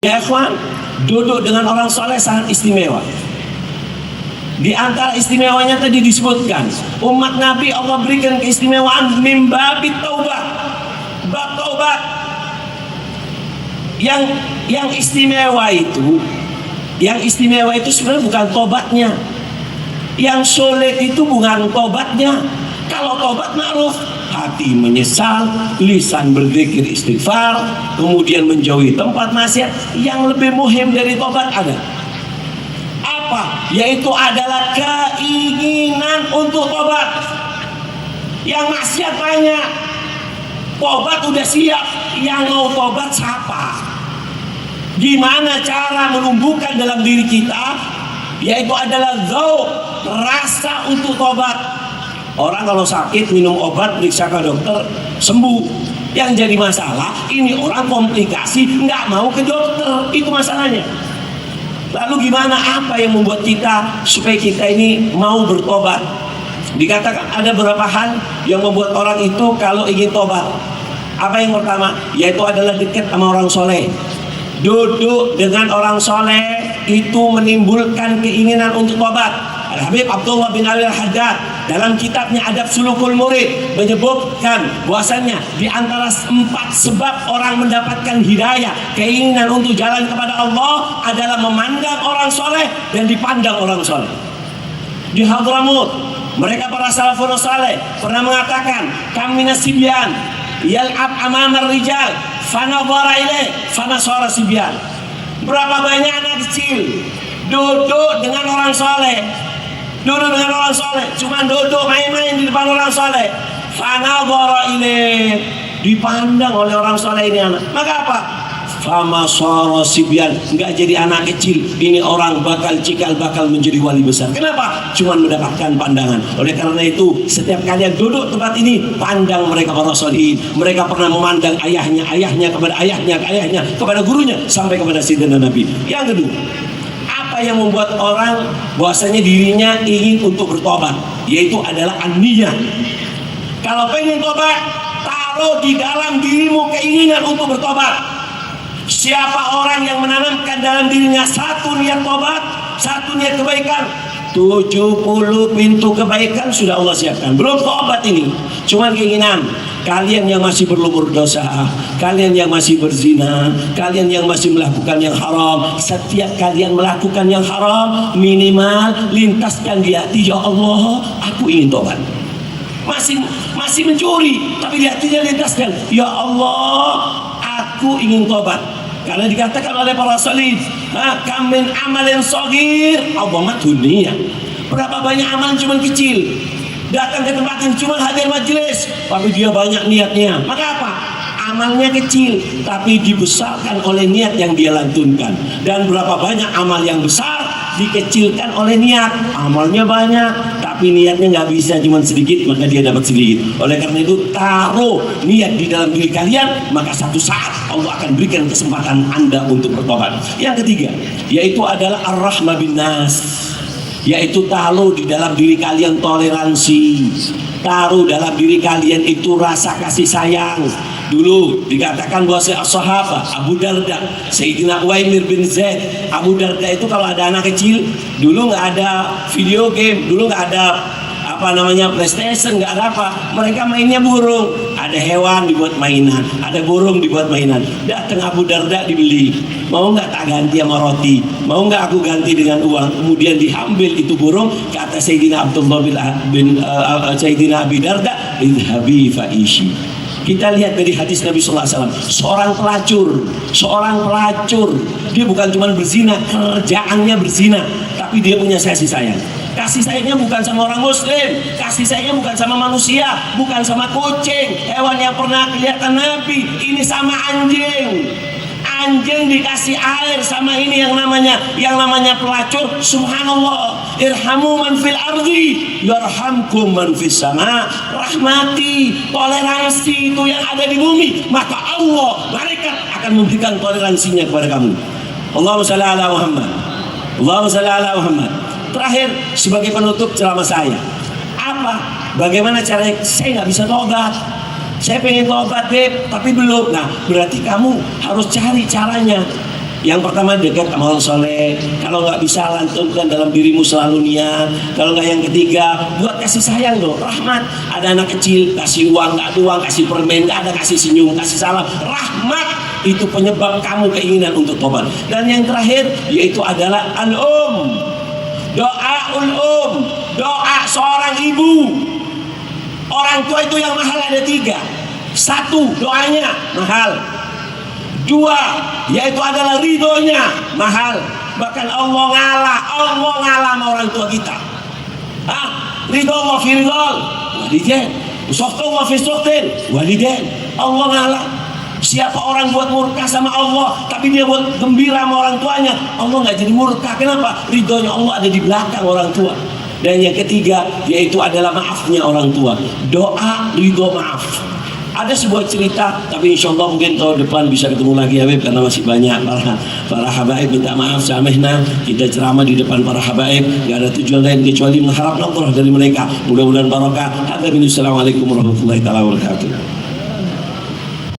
Ya ikhwan, duduk dengan orang soleh sangat istimewa. Di antara istimewanya tadi disebutkan, umat Nabi Allah berikan keistimewaan mimbabit taubat, bab taubat. Yang istimewa itu sebenarnya bukan tobatnya. Yang sulit itu bukan tobatnya. Kalau tobat ma'ruf, hati menyesal, lisan berzikir istighfar, kemudian menjauhi tempat maksiat. Yang lebih muhim dari tobat ada apa? Yaitu adalah keinginan untuk tobat. Yang maksiat banyak, tobat udah siap, yang mau tobat siapa? Gimana cara menumbuhkan dalam diri kita? Yaitu adalah dzauq, rasa untuk tobat. Orang kalau sakit minum obat, periksa ke dokter, sembuh. Yang jadi masalah, ini orang komplikasi, nggak mau ke dokter, itu masalahnya. Lalu gimana, apa yang membuat kita supaya kita ini mau bertobat? Dikatakan ada beberapa hal yang membuat orang itu kalau ingin tobat. Apa yang pertama? Yaitu adalah dekat sama orang soleh. Duduk dengan orang soleh itu menimbulkan keinginan untuk tobat. Al-Habib Abdullah bin Ali Al-Haddad dalam kitabnya Adab Sulukul Murid menyebutkan bahwasannya di antara 4 sebab orang mendapatkan hidayah, keinginan untuk jalan kepada Allah adalah memandang orang soleh dan dipandang orang soleh. Di Hadramut, mereka para salafun saleh pernah mengatakan, kamina sibyan yal'ab amamar rijal fanadhara ilaih fanasara sibyan. Berapa banyak anak kecil duduk dengan orang soleh, cuma duduk main-main di depan orang soleh. Fanadhara ilaih, dipandang oleh orang soleh ini anak. Maka apa? Famasara sibyan, enggak jadi anak kecil. Ini orang cikal bakal menjadi wali besar. Kenapa? Cuman mendapatkan pandangan. Oleh karena itu, setiap kalian duduk tempat ini, pandang mereka para sholihin. Mereka pernah memandang ayahnya kepada ayahnya, kepada gurunya, sampai kepada Sayyidina Nabi. Yang kedua, apa yang membuat orang bahwasanya dirinya ingin untuk bertobat? Yaitu adalah an-niyah. Kalau pengen tobat, taruh di dalam dirimu keinginan untuk bertobat. Siapa orang yang menanamkan dalam dirinya satu niat tobat, satu niat kebaikan, 70 pintu kebaikan sudah Allah siapkan. Belum tobat ini, cuman keinginan. Kalian yang masih berlumur dosa, kalian yang masih berzina, kalian yang masih melakukan yang haram, setiap kalian melakukan yang haram, minimal lintaskan di hati, ya Allah, aku ingin tobat. Masih mencuri, tapi di hatinya lintaskan, ya Allah, aku ingin tobat. Karena dikatakan oleh para salih, kam min amalin shaghir adhamat dunia. Berapa banyak amalan cuma kecil, datang ke tempat yang cuma hadir majelis, tapi dia banyak niatnya. Maka apa? Amalnya kecil, tapi dibesarkan oleh niat yang dia lantunkan. Dan berapa banyak amal yang besar dikecilkan oleh niat. Amalnya banyak, tapi niatnya nggak bisa, cuma sedikit, maka dia dapat sedikit. Oleh karena itu, taruh niat di dalam diri kalian, maka satu saat Allah akan berikan kesempatan Anda untuk bertobat. Yang ketiga, yaitu adalah ar-rahmah bin nas, yaitu taruh di dalam diri kalian toleransi, taruh dalam diri kalian itu rasa kasih sayang. Dulu dikatakan bahwa sahabat Abu Darda, Sayyidina Uwaimir bin Zaid, Abu Darda itu kalau ada anak kecil, dulu nggak ada video game, dulu nggak ada PlayStation, nggak ada apa, mereka mainnya burung. Ada hewan dibuat mainan, ada burung dibuat mainan. Datang Abu Darda dibeli, mau nggak tak ganti sama roti, mau nggak aku ganti dengan uang. Kemudian diambil itu burung, kata Sayyidina Abdullah bin Sayyidina Abi Darda, idhabi fa'ishi. Kita lihat dari hadis Nabi Sallallahu Alaihi Wasallam, seorang pelacur, dia bukan cuma berzina, kerjaannya berzina, tapi dia punya kasih sayang. Kasih sayangnya bukan sama orang muslim, kasih sayangnya bukan sama manusia, bukan sama kucing, hewan yang pernah kelihatan Nabi, ini sama anjing. Anjing dikasih air sama ini yang namanya pelacur. Subhanallah, irhamu man fil ardi yarhamkum man fis sama. Rahmati, toleransi itu yang ada di bumi, maka Allah, malaikat akan memberikan toleransinya kepada kamu. Allahumma shalli ala Muhammad, Allahumma shalli ala Muhammad. Terakhir, sebagai penutup ceramah saya, bagaimana caranya? Saya nggak bisa tobat, saya pengen tobat Beb, tapi belum. Nah, berarti kamu harus cari caranya. Yang pertama dekat sama orang soleh. Kalau nggak bisa, lantunkan dalam dirimu selalu niat. Kalau nggak, yang ketiga, buat kasih sayang dong, rahmat. Ada anak kecil, kasih uang, nggak ada uang, kasih permen, nggak ada, kasih senyum, kasih salam. Rahmat itu penyebab kamu keinginan untuk tobat. Dan yang terakhir yaitu adalah doa doa seorang ibu. Orang tua itu yang mahal ada 3. 1, doanya mahal. 2, yaitu adalah ridhonya mahal. Bahkan Allah ngalah sama orang tua kita. Ridho Allah fi ridhol walidain, sukhtu Allah fi sukhtin walidain. Allah ngalah. Siapa orang buat murka sama Allah tapi dia buat gembira sama orang tuanya, Allah nggak jadi murka. Kenapa? Ridhonya Allah ada di belakang orang tua. Dan yang ketiga yaitu adalah maafnya orang tua. Doa, ridho, maaf. Ada sebuah cerita, tapi insya Allah mungkin tahun depan bisa ketemu lagi Habib, karena masih banyak para habaib minta maaf samehna. Kita ceramah di depan para habaib, gak ada tujuan lain kecuali mengharap nadrah dari mereka. Mudah-mudahan barokah. Assalamualaikum warahmatullahi wabarakatuh.